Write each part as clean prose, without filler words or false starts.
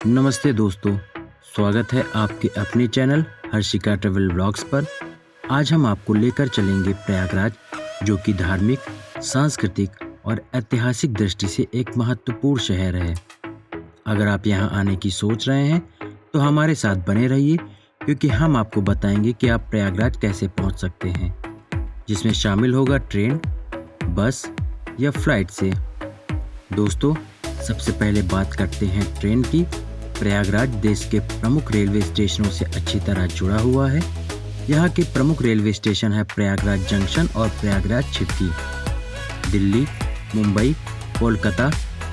नमस्ते दोस्तों, स्वागत है आपके अपने चैनल हर्षिका ट्रैवल व्लॉग्स पर। आज हम आपको लेकर चलेंगे प्रयागराज, जो कि धार्मिक, सांस्कृतिक और ऐतिहासिक दृष्टि से एक महत्वपूर्ण शहर है। अगर आप यहां आने की सोच रहे हैं तो हमारे साथ बने रहिए, क्योंकि हम आपको बताएंगे कि आप प्रयागराज कैसे पहुंच सकते हैं, जिसमें शामिल होगा ट्रेन, बस या फ्लाइट से। दोस्तों, सबसे पहले बात करते हैं ट्रेन की। प्रयागराज देश के प्रमुख रेलवे स्टेशनों से अच्छी तरह जुड़ा हुआ है। यहाँ के प्रमुख रेलवे स्टेशन है प्रयागराज जंक्शन और प्रयागराज छिपकी। दिल्ली, मुंबई, कोलकाता,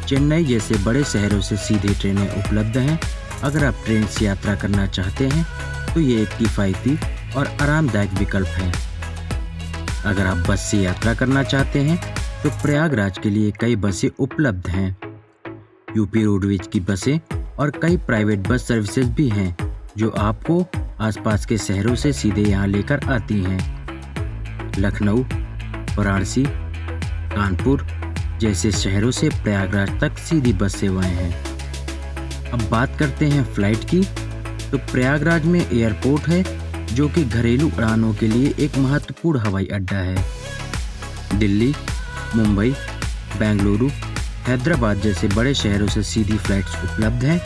चेन्नई जैसे बड़े शहरों से सीधी ट्रेनें उपलब्ध हैं। अगर आप ट्रेन से यात्रा करना चाहते हैं तो ये एक किफ़ायती और आरामदायक विकल्प है। अगर आप बस से यात्रा करना चाहते हैं तो प्रयागराज के लिए कई बसें उपलब्ध हैं। यूपी रोडवेज की बसें और कई प्राइवेट बस सर्विसेज भी हैं, जो आपको आसपास के शहरों से सीधे यहाँ लेकर आती हैं। लखनऊ, वाराणसी, कानपुर जैसे शहरों से प्रयागराज तक सीधी बस सेवाएं हैं। अब बात करते हैं फ्लाइट की। तो प्रयागराज में एयरपोर्ट है, जो कि घरेलू उड़ानों के लिए एक महत्वपूर्ण हवाई अड्डा है। दिल्ली, मुंबई, बेंगलुरु, हैदराबाद जैसे बड़े शहरों से सीधी फ्लाइट्स उपलब्ध हैं।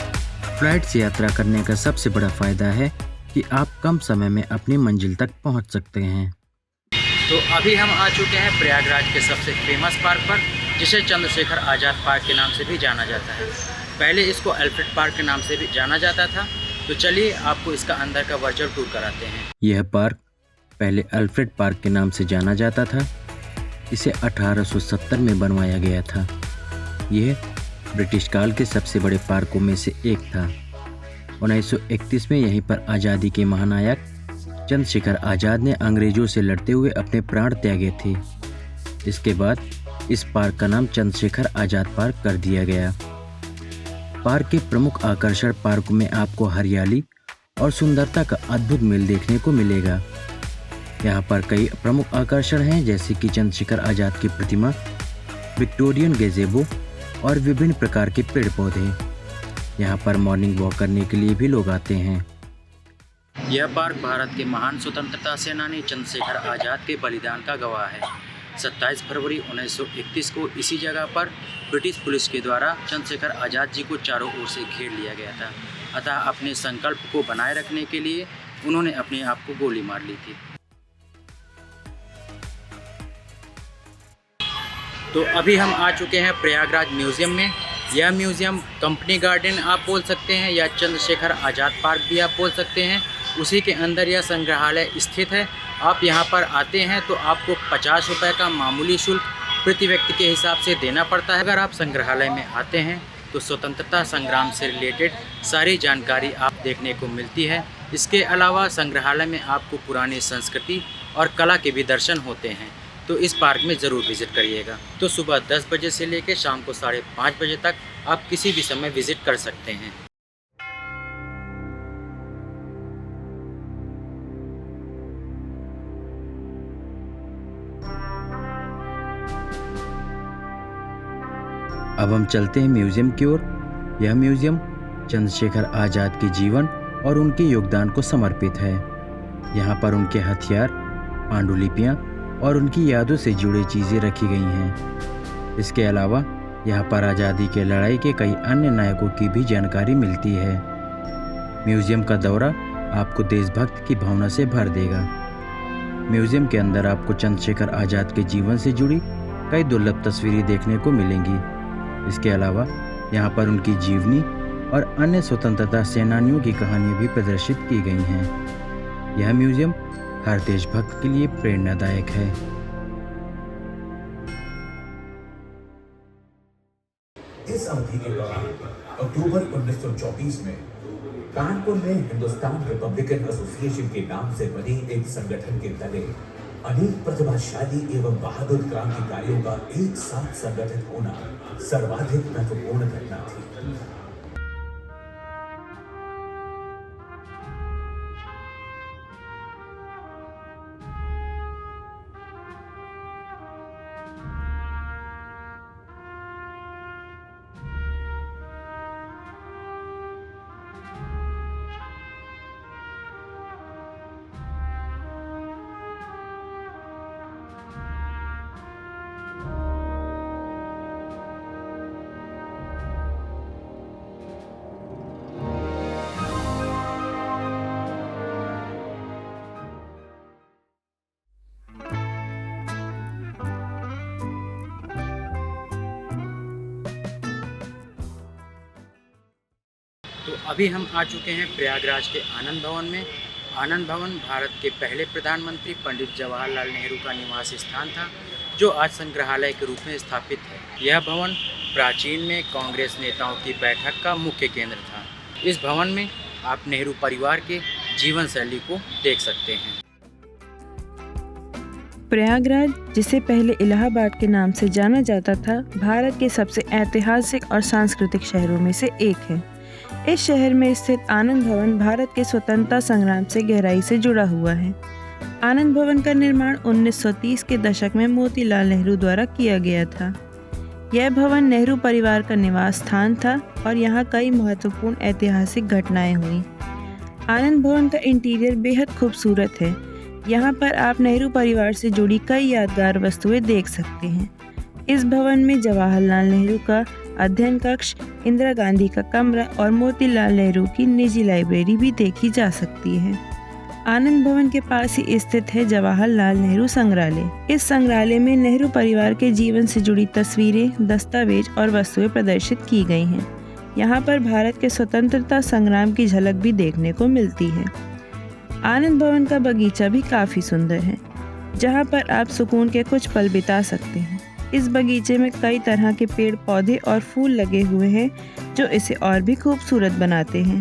फ्लाइट से यात्रा करने का सबसे बड़ा फ़ायदा है कि आप कम समय में अपनी मंजिल तक पहुंच सकते हैं। तो अभी हम आ चुके हैं प्रयागराज के सबसे फेमस पार्क पर, जिसे चंद्रशेखर आज़ाद पार्क के नाम से भी जाना जाता है। पहले इसको अल्फ्रेड पार्क के नाम से भी जाना जाता था। तो चलिए आपको इसका अंदर का वर्चुअल टूर कराते हैं। यह पार्क पहले अल्फ्रेड पार्क के नाम से जाना जाता था। इसे 1870 में बनवाया गया था। यह ब्रिटिश काल के सबसे बड़े पार्कों में से एक था। 1931 में यहीं पर आज़ादी के महानायक चंद्रशेखर आज़ाद ने अंग्रेजों से लड़ते हुए अपने प्राण त्यागे थे। इसके बाद इस पार्क का नाम चंद्रशेखर आज़ाद पार्क कर दिया गया। पार्क के प्रमुख आकर्षण पार्क में आपको हरियाली और सुंदरता का अद्भुत मेल देखने को मिलेगा। यहाँ पर कई प्रमुख आकर्षण हैं, जैसे कि चंद्रशेखर आज़ाद की प्रतिमा, विक्टोरियन गज़ेबो और विभिन्न प्रकार के पेड़ पौधे। यहाँ पर मॉर्निंग वॉक करने के लिए भी लोग आते हैं। यह पार्क भारत के महान स्वतंत्रता सेनानी चंद्रशेखर आज़ाद के बलिदान का गवाह है। 27 फरवरी 1931 को इसी जगह पर ब्रिटिश पुलिस के द्वारा चंद्रशेखर आज़ाद जी को चारों ओर से घेर लिया गया था। अतः अपने संकल्प को बनाए रखने के लिए उन्होंने अपने आप को गोली मार ली थी। तो अभी हम आ चुके हैं प्रयागराज म्यूज़ियम में। यह म्यूज़ियम कंपनी गार्डन आप बोल सकते हैं या चंद्रशेखर आज़ाद पार्क भी आप बोल सकते हैं। उसी के अंदर यह संग्रहालय स्थित है। आप यहाँ पर आते हैं तो आपको 50 रुपये का मामूली शुल्क प्रति व्यक्ति के हिसाब से देना पड़ता है। अगर आप संग्रहालय में आते हैं तो स्वतंत्रता संग्राम से रिलेटेड सारी जानकारी आप देखने को मिलती है। इसके अलावा संग्रहालय में आपको पुरानी संस्कृति और कला के भी दर्शन होते हैं। तो इस पार्क में ज़रूर विज़िट करिएगा। तो सुबह 10 बजे से लेकर शाम को 5:30 बजे तक आप किसी भी समय विज़िट कर सकते हैं। अब हम चलते हैं म्यूज़ियम की ओर। यह म्यूज़ियम चंद्रशेखर आज़ाद के जीवन और उनके योगदान को समर्पित है। यहाँ पर उनके हथियार, पांडुलिपियाँ और उनकी यादों से जुड़ी चीज़ें रखी गई हैं। इसके अलावा यहाँ पर आज़ादी के लड़ाई के कई अन्य नायकों की भी जानकारी मिलती है। म्यूज़ियम का दौरा आपको देशभक्त की भावना से भर देगा। म्यूज़ियम के अंदर आपको चंद्रशेखर आज़ाद के जीवन से जुड़ी कई दुर्लभ तस्वीरें देखने को मिलेंगी। इसके अलावा यहाँ पर उनकी जीवनी और अन्य स्वतंत्रता सेनानियों की कहानियाँ भी प्रदर्शित की गई हैं। यह म्यूज़ियम हर देशभक्त के लिए प्रेरणादायक है। इस अवधि के दौरान अक्टूबर 1934 में कानपुर में हिंदुस्तान रिपब्लिकन एसोसिएशन के नाम से बने एक संगठन के तले अनेक प्रतिभाशाली एवं बहादुर क्रांतिकारियों का एक साथ संगठित होना सर्वाधिक महत्वपूर्ण घटना थी। तो अभी हम आ चुके हैं प्रयागराज के आनंद भवन में। आनंद भवन भारत के पहले प्रधानमंत्री पंडित जवाहरलाल नेहरू का निवास स्थान था, जो आज संग्रहालय के रूप में स्थापित है। यह भवन प्राचीन में कांग्रेस नेताओं की बैठक का मुख्य केंद्र था। इस भवन में आप नेहरू परिवार के जीवन शैली को देख सकते हैं। प्रयागराज, जिसे पहले इलाहाबाद के नाम से जाना जाता था, भारत के सबसे ऐतिहासिक और सांस्कृतिक शहरों में से एक है। इस शहर में स्थित आनंद भवन भारत के स्वतंत्रता संग्राम से गहराई से जुड़ा हुआ है। आनंद भवन का निर्माण 1930 के दशक में मोतीलाल नेहरू द्वारा किया गया था। यह भवन नेहरू परिवार का निवास स्थान था और यहाँ कई महत्वपूर्ण ऐतिहासिक घटनाएं हुई। आनंद भवन का इंटीरियर बेहद खूबसूरत है। यहाँ पर आप नेहरू परिवार से जुड़ी कई यादगार वस्तुएं देख सकते हैं। इस भवन में जवाहरलाल नेहरू का अध्ययन कक्ष, इंदिरा गांधी का कमरा और मोतीलाल नेहरू की निजी लाइब्रेरी भी देखी जा सकती है। आनंद भवन के पास ही स्थित है जवाहरलाल नेहरू संग्रहालय। इस संग्रहालय में नेहरू परिवार के जीवन से जुड़ी तस्वीरें, दस्तावेज और वस्तुएं प्रदर्शित की गई हैं। यहाँ पर भारत के स्वतंत्रता संग्राम की झलक भी देखने को मिलती है। आनंद भवन का बगीचा भी काफ़ी सुंदर है, जहाँ पर आप सुकून के कुछ पल बिता सकते हैं। इस बगीचे में कई तरह के पेड़ पौधे और फूल लगे हुए हैं, जो इसे और भी खूबसूरत बनाते हैं।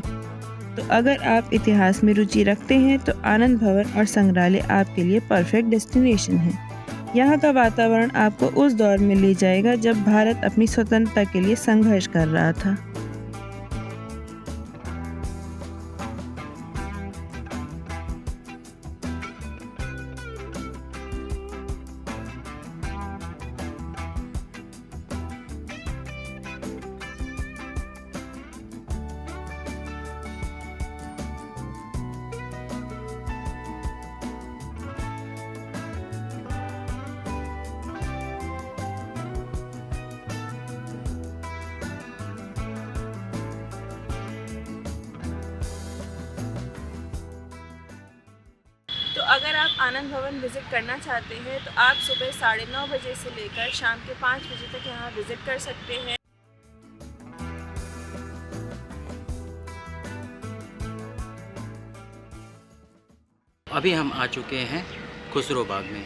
तो अगर आप इतिहास में रुचि रखते हैं तो आनंद भवन और संग्रहालय आपके लिए परफेक्ट डेस्टिनेशन है। यहाँ का वातावरण आपको उस दौर में ले जाएगा जब भारत अपनी स्वतंत्रता के लिए संघर्ष कर रहा था। तो अगर आप आनंद भवन विज़िट करना चाहते हैं तो आप सुबह 9:30 बजे से लेकर शाम के 5 बजे तक यहाँ विज़िट कर सकते हैं। अभी हम आ चुके हैं खुसरो बाग में।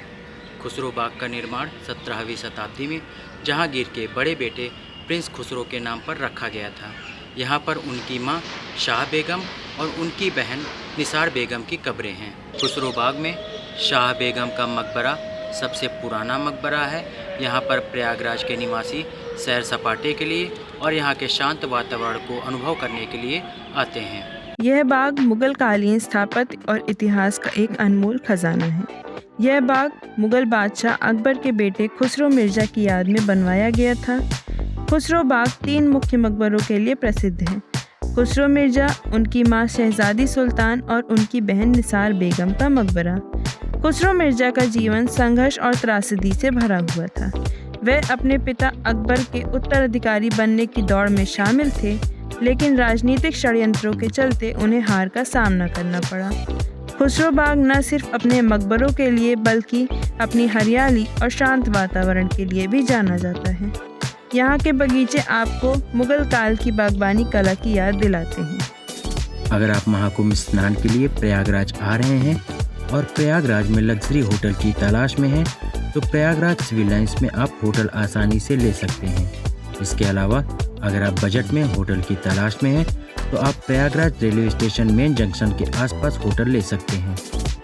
खुसरो बाग का निर्माण 17वीं शताब्दी में जहांगीर के बड़े बेटे प्रिंस खुसरो के नाम पर रखा गया था। यहाँ पर उनकी मां शाह बेगम और उनकी बहन निसार बेगम की कब्रें हैं। खुसरो बाग में शाह बेगम का मकबरा सबसे पुराना मकबरा है। यहाँ पर प्रयागराज के निवासी सैर सपाटे के लिए और यहाँ के शांत वातावरण को अनुभव करने के लिए आते हैं। यह बाग मुगल कालीन स्थापत्य और इतिहास का एक अनमोल खजाना है। यह बाग मुगल बादशाह अकबर के बेटे खुसरो मिर्जा की याद में बनवाया गया था। खुसरो बाग 3 मुख्य मकबरों के लिए प्रसिद्ध है। खुसरो मिर्जा, उनकी मां शहजादी सुल्तान और उनकी बहन निसार बेगम का मकबरा। खुसरो मिर्जा का जीवन संघर्ष और त्रासदी से भरा हुआ था। वह अपने पिता अकबर के उत्तराधिकारी बनने की दौड़ में शामिल थे, लेकिन राजनीतिक षड्यंत्रों के चलते उन्हें हार का सामना करना पड़ा। खुसरो बाग न सिर्फ अपने मकबरों के लिए बल्कि अपनी हरियाली और शांत वातावरण के लिए भी जाना जाता है। यहाँ के बगीचे आपको मुगल काल की बागबानी कला की याद दिलाते हैं। अगर आप महाकुंभ स्नान के लिए प्रयागराज आ रहे हैं और प्रयागराज में लग्जरी होटल की तलाश में हैं, तो प्रयागराज सिविल लाइंस में आप होटल आसानी से ले सकते हैं। इसके अलावा अगर आप बजट में होटल की तलाश में हैं, तो आप Prayagraj railway station main junction के आसपास होटल ले सकते हैं।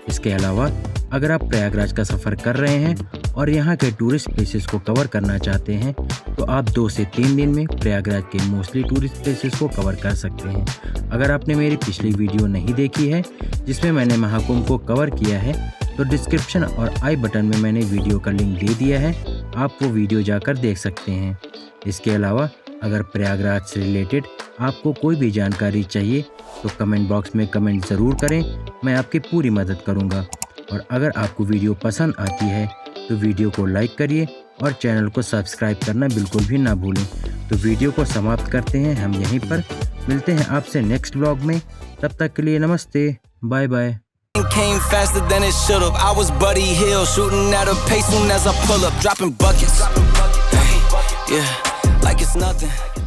इसके अलावा अगर आप प्रयागराज का सफ़र कर रहे हैं और यहाँ के टूरिस्ट प्लेसेस को कवर करना चाहते हैं, तो आप 2 से 3 दिन में प्रयागराज के मोस्टली टूरिस्ट प्लेसेस को कवर कर सकते हैं। अगर आपने मेरी पिछली वीडियो नहीं देखी है जिसमें मैंने महाकुंभ को कवर किया है, तो डिस्क्रिप्शन और आई बटन में मैंने वीडियो का लिंक दे दिया है, आप वो वीडियो जाकर देख सकते हैं। इसके अलावा अगर प्रयागराज से रिलेटेड आपको कोई भी जानकारी चाहिए तो कमेंट बॉक्स में कमेंट ज़रूर करें, मैं आपकी पूरी मदद करूँगा। और अगर आपको वीडियो पसंद आती है तो वीडियो को लाइक करिए और चैनल को सब्सक्राइब करना बिल्कुल भी ना भूलें। तो वीडियो को समाप्त करते हैं हम यहीं पर। मिलते हैं आपसे नेक्स्ट व्लॉग में, तब तक के लिए नमस्ते, bye bye. Came faster than it should have. I was Buddy Hill, shooting at a pace soon as I pull up, dropping buckets. Hey, yeah, like it's nothing.